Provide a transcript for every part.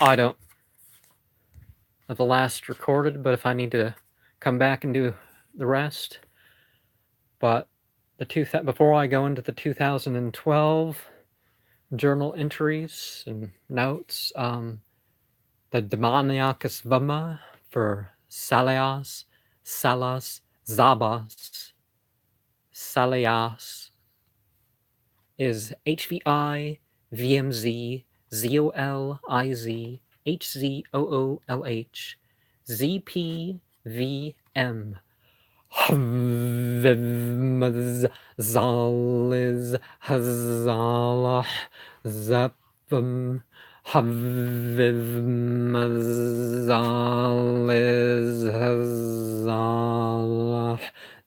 I don't have the last recorded, but if I need to come back and do the rest. But before I go into the 2012 journal entries and notes, the Demoniacus Vama for Saleos, Salas, Zaebos, Saleos is HVI VMZ ZOLIZ HZOOLH ZPVM Zaliz Hazalah Zepum Havizmazaliz Hazalah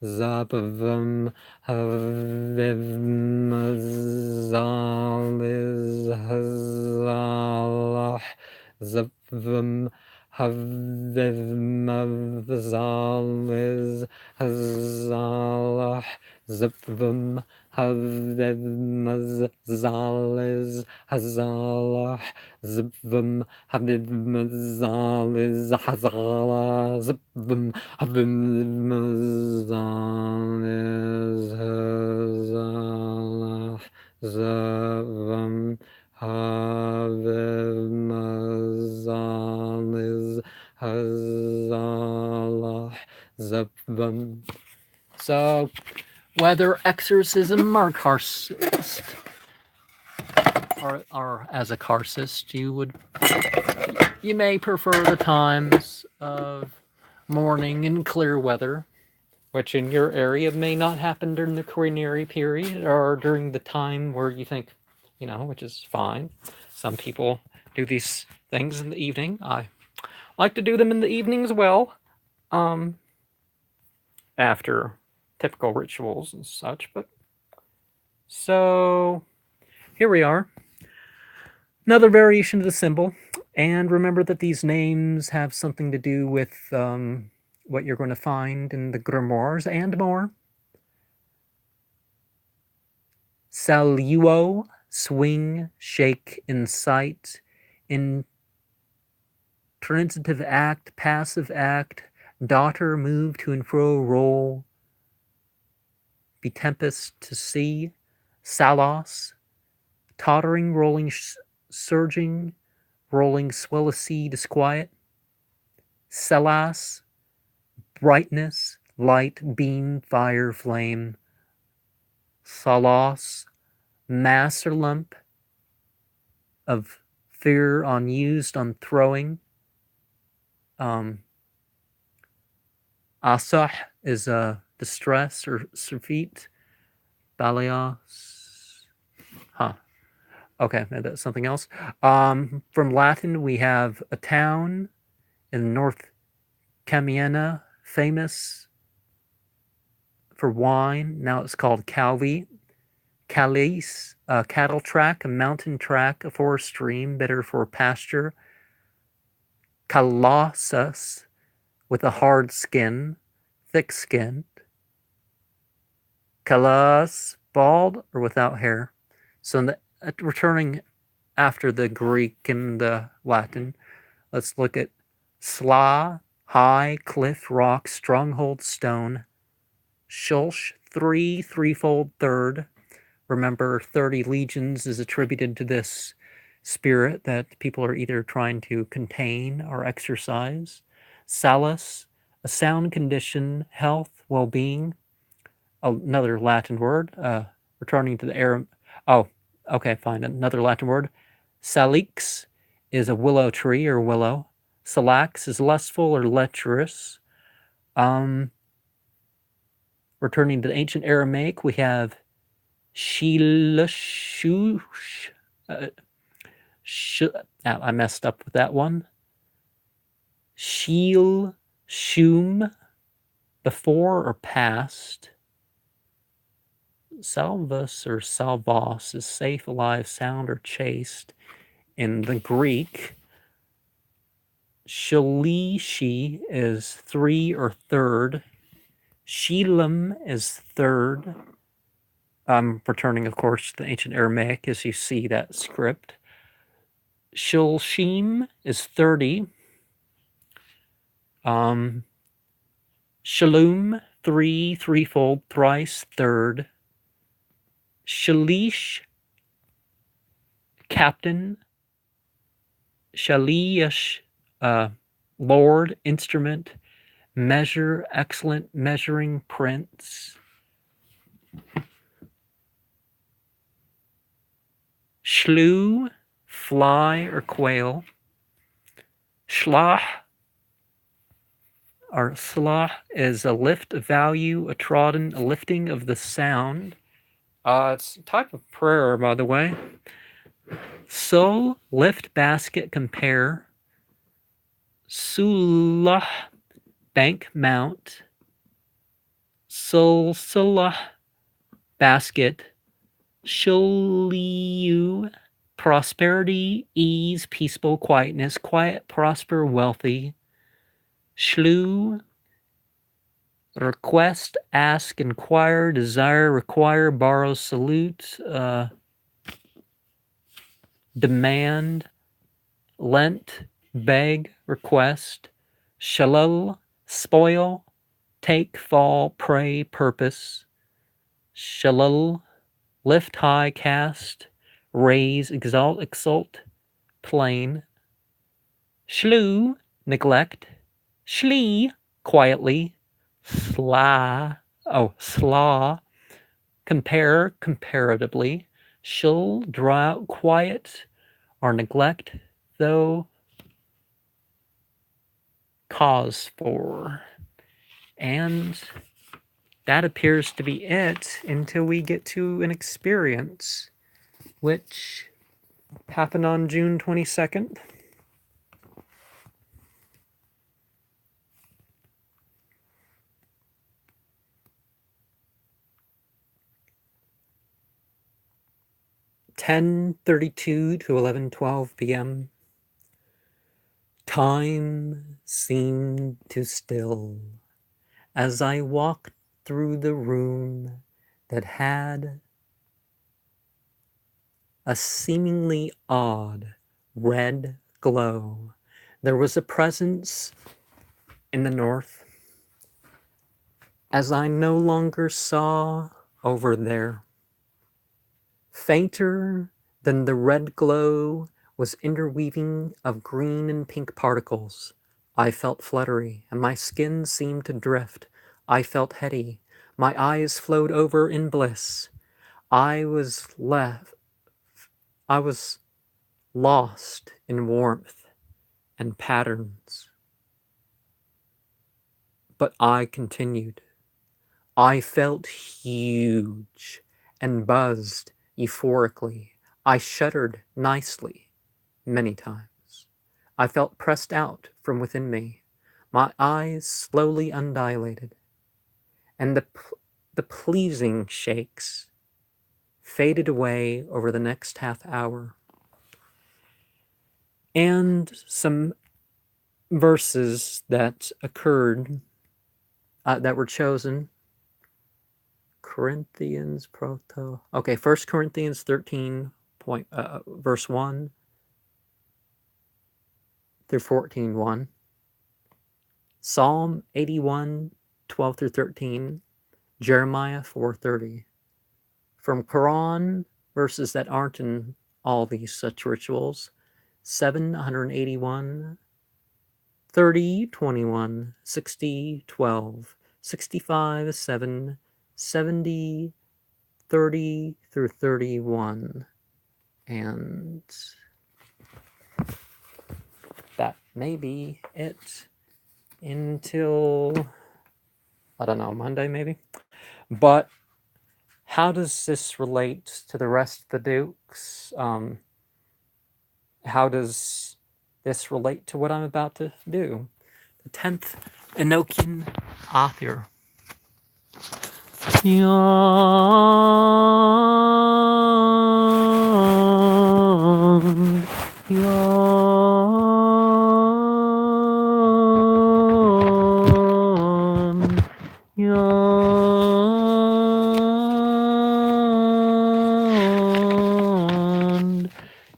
Zapavum Havizmazaliz Hazalah Zapavum Havizmazaliz Hazalah Zipvum Havizmazaliz Hazalah Zipvum Havizmazaliz Hazalah Zipvum Havizmazaliz Hazalah Zipvum Havizmazaliz Hazalah Zipvum. So, whether exorcism or carcist, or as a carcist, you may prefer the times of morning and clear weather, which in your area may not happen during the coronary period or during the time where you think, which is fine. Some people do these things in the evening. I like to do them in the evening as well, after typical rituals and such. But so here we are, another variation of the symbol. And remember that these names have something to do with what you're going to find in the grimoires and more. Saluo, swing, shake, incite, intransitive act, passive act, daughter, move to and fro, roll, be tempest to sea, Sallos, tottering, rolling, surging, rolling, swell a sea, disquiet, Celas, brightness, light, beam, fire, flame, Salos, mass or lump of fear unused on throwing. Asah is distress or surfeit. Baleos. Okay, that's something else. From Latin, we have a town in North Camiena, famous for wine. Now it's called Calvi. Calais, a cattle track, a mountain track, a forest stream, better for pasture. Colossus, with a hard skin, thick-skinned. Kalas, bald or without hair. So returning after the Greek and the Latin, let's look at sla, high, cliff, rock, stronghold, stone. Shulsh, threefold, third. Remember, 30 legions is attributed to this spirit that people are either trying to contain or exorcise. Salus, a sound condition, health, well-being. Another Latin word, returning to the air. Oh, okay, fine. Another Latin word. Salix is a willow tree or willow. Salax is lustful or lecherous. Returning to the ancient Aramaic, we have Shilashush. I messed up with that one. Shil, shum, before or past. Salvus or salvos is safe, alive, sound, or chaste. In the Greek, shalishi is three or third. Shilam is third. Returning, of course, to the ancient Aramaic as you see that script. Shilshim is 30. Shalom, 3, threefold, thrice, third. Shalish, captain. Shalish, lord, instrument. Measure, excellent, measuring, prince. Shlu, fly or quail. Shlah, or slah, is a lift, a value, a trodden, a lifting of the sound. It's a type of prayer, by the way. Sol, lift, basket, compare. Sulah, bank, mount. Sol, sulah, basket. Shaliu, prosperity, ease, peaceful, quietness, quiet, prosper, wealthy. Shlu, request, ask, inquire, desire, require, borrow, salute, demand, lent, beg, request. Shalal, spoil, take, fall, pray, purpose. Shalal, lift, high, cast, raise, exalt, exult, plain. Shlu, neglect. Shli, quietly. Slaw, compare, comparatively. Shul, draw out, quiet, or neglect, though cause for. And that appears to be it until we get to an experience, which happened on June 22nd. (10:32 to 11:12 p.m.) Time seemed to still as I walked through the room that had a seemingly odd red glow. There was a presence in the north, as I no longer saw over there. Fainter than the red glow was interweaving of green and pink particles. I felt fluttery, and my skin seemed to drift. I felt heady. My eyes flowed over in bliss. I was lost in warmth and patterns. But I continued. I felt huge and buzzed euphorically. I shuddered nicely many times. I felt pressed out from within me. My eyes slowly undilated, and the pleasing shakes faded away over the next half hour. And some verses that occurred, that were chosen. Corinthians, proto. Okay, 1 Corinthians 13, verse 1 through 14, 1. Psalm 81, 12 through 13. Jeremiah 4:30. From Quran, verses that aren't in all these such rituals. 781, 30, 21, 60, 12, 65, 7, 70, 30 through 31. And that may be it until, I don't know, Monday maybe. But how does this relate to the rest of the Dukes? How does this relate to what I'm about to do? The 10th Enochian Aethyr. Yawn, yawn, yawn,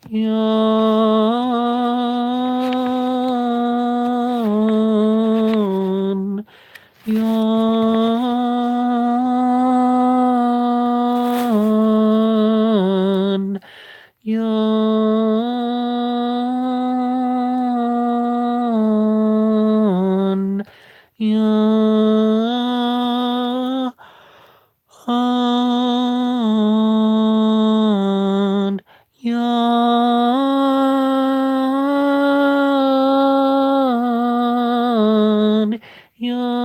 yawn. Yond, yond, yond, yawn,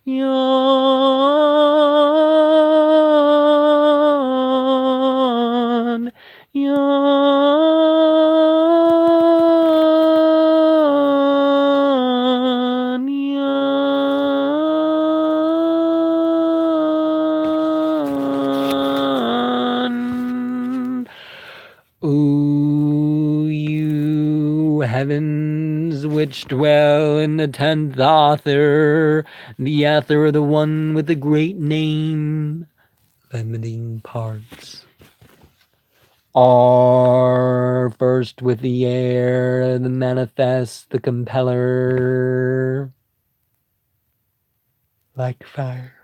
yawn, yawn, yawn. O you heavens which dwell in the 10th Aethyr, the Aethyr, the one with the great name, limiting parts, are first with the air, the manifest, the compeller, like fire.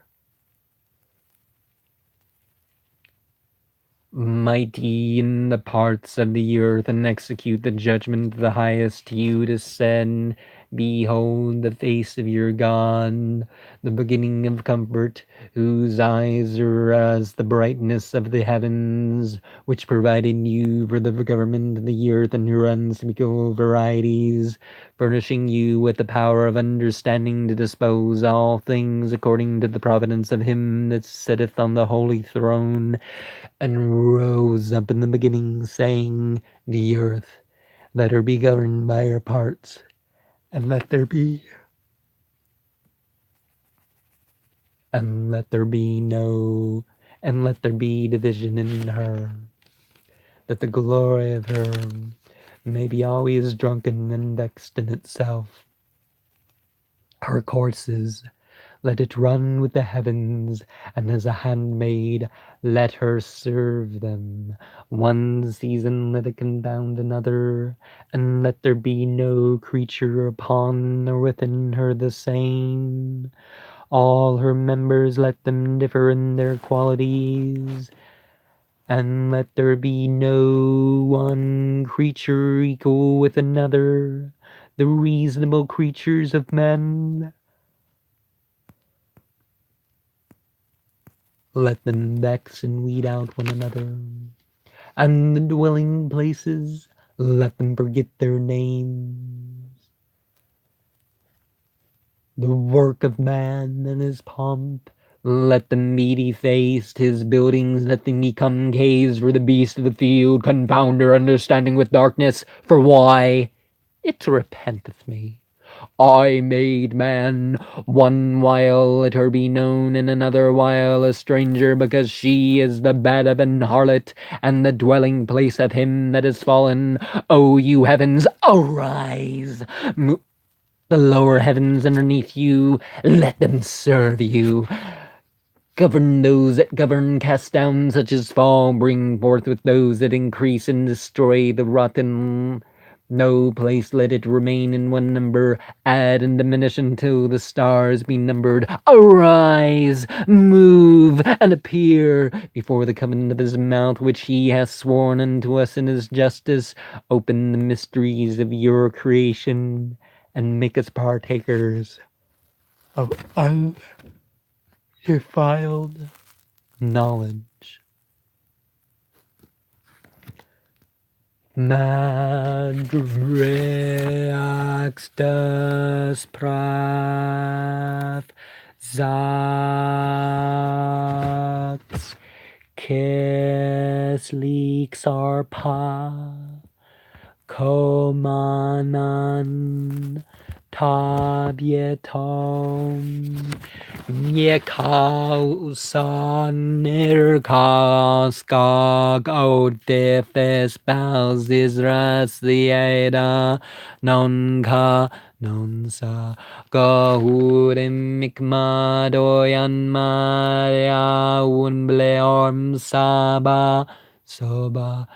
Mighty in the parts of the earth, and execute the judgment of the highest, you descend. Behold the face of your God, the beginning of comfort, whose eyes are as the brightness of the heavens, which provided you for the government of the earth and your unspeakable varieties, furnishing you with the power of understanding to dispose all things according to the providence of him that sitteth on the holy throne, and rose up in the beginning, saying, the earth, let her be governed by her parts, and let there be no, and let there be division in her, that the glory of her may be always drunken and vexed in itself. Her courses let it run with the heavens, and as a handmaid let her serve them. One season let it confound another, and let there be no creature upon or within her the same. All her members let them differ in their qualities, and let there be no one creature equal with another. The reasonable creatures of men, let them vex and weed out one another. And the dwelling places, let them forget their names. The work of man and his pomp, let them be defaced. His buildings, let them become caves where the beast of the field confound her understanding with darkness. For why? It repenteth me. I made man, one while let her be known, and another while a stranger, because she is the bed of an harlot, and the dwelling place of him that is fallen. O you heavens, arise! The lower heavens underneath you, let them serve you. Govern those that govern, cast down such as fall, bring forth with those that increase, and destroy the rotten. No place let it remain in one number, add and diminish until the stars be numbered. Arise, move, and appear before the covenant of his mouth, which he hath sworn unto us in his justice. Open the mysteries of your creation, and make us partakers of undefiled knowledge. Madreaxtus prath Zax Keslik Sarpa Komanan Tabietom Niekausanirkaskag Odefes Balzizras Lieda Nonka Nonsa Gahurim Mikmadoyan Maria Unbleorm Saba Soba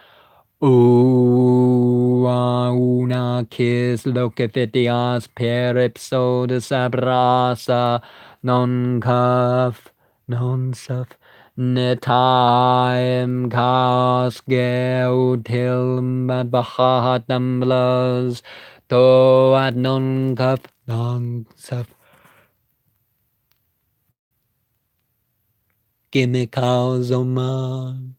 una kis locifitias per ipso de sabrasa non caf Nonsaf Netaim Kas Geutil Madbahatam Blas To at Nonkaf Nonsaf Gimikau Zoma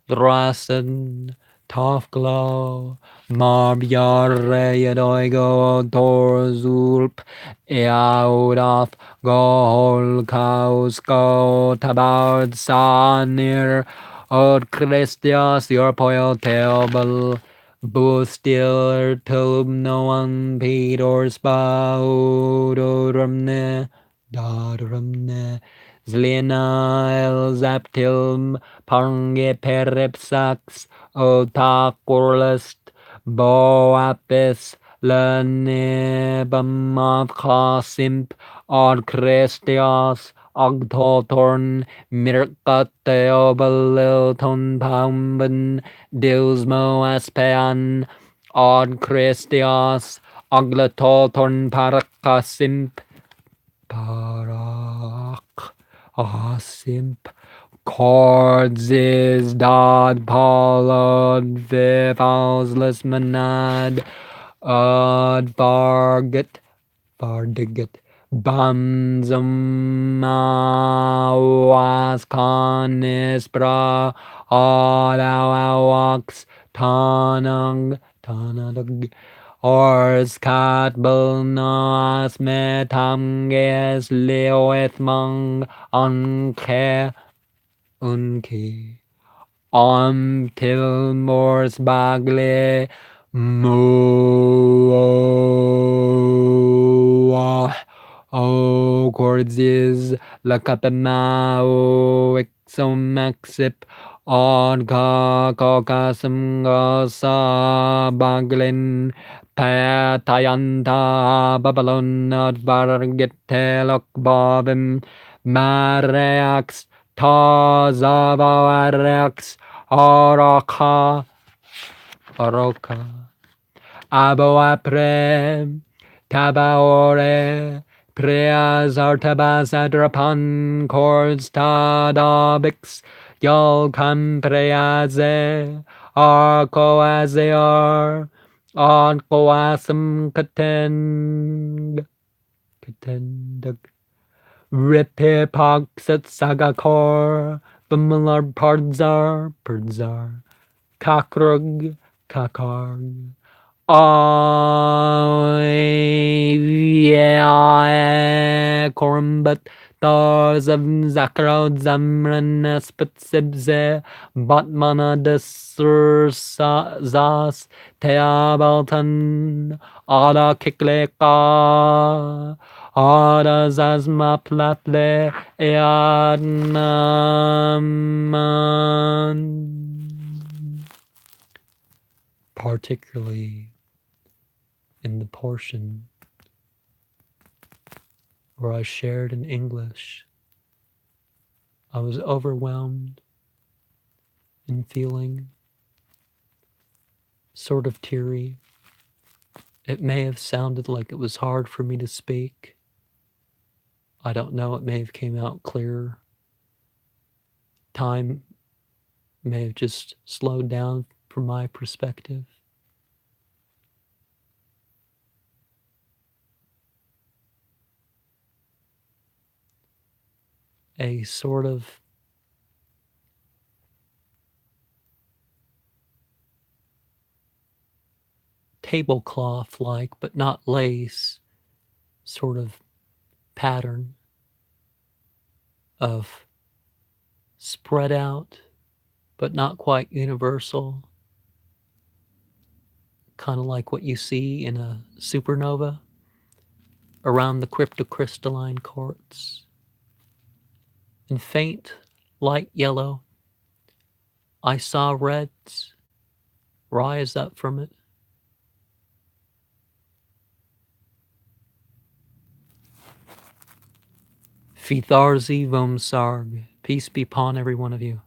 Drasen Tofglo Marbjare Yadoigo Torzulp Eaudaf Gol Kausko Tabard Sanir Od Christias your poil table Bustil Tub no one Peter Spaudorumne Dadrumne Zlina El Zaptilm Pange Peripsax Otakurlist Boapis Lenibam of Klasimp Od Christios Ogtotorn Mirkateobelilton Pamben Dilsmo Aspean Od Christios Ogletotorn Parakasimp Parak Asimp Chords is Dod Polod Vivals Manad Od Vardiget Banzum Was Conis Bra Od Awax Tanag Ors cat bulnas metamges leoethmang unke tilmors bagle mo o cordzis la capema o exomexip on kakasum gasa baglin Patayanta Babylon Advargitelok Bobim Mareax Tazavareax Oroka Aboapre Tabaore Preas Artabas Adrapan Cords Tadabix Yolcam Preaze Arcoazear On Coasum Katendug Ripipoxet Sagakor Bumular Pardzar Kakrug Kakarg Korumbat Thars of Zakarod Zamran Spitsibze Batmana Desur Zas Teabaltan Ada Kikleka Ada Zazma Platle Eadnaman, particularly in the portion where I shared in English. I was overwhelmed and feeling sort of teary. It may have sounded like it was hard for me to speak. I don't know, it may have came out clearer. Time may have just slowed down from my perspective. A sort of tablecloth-like, but not lace, sort of pattern of spread out, but not quite universal, kind of like what you see in a supernova around the cryptocrystalline quartz. In faint, light yellow, I saw reds rise up from it. Fitharzi Vomsarg, peace be upon every one of you.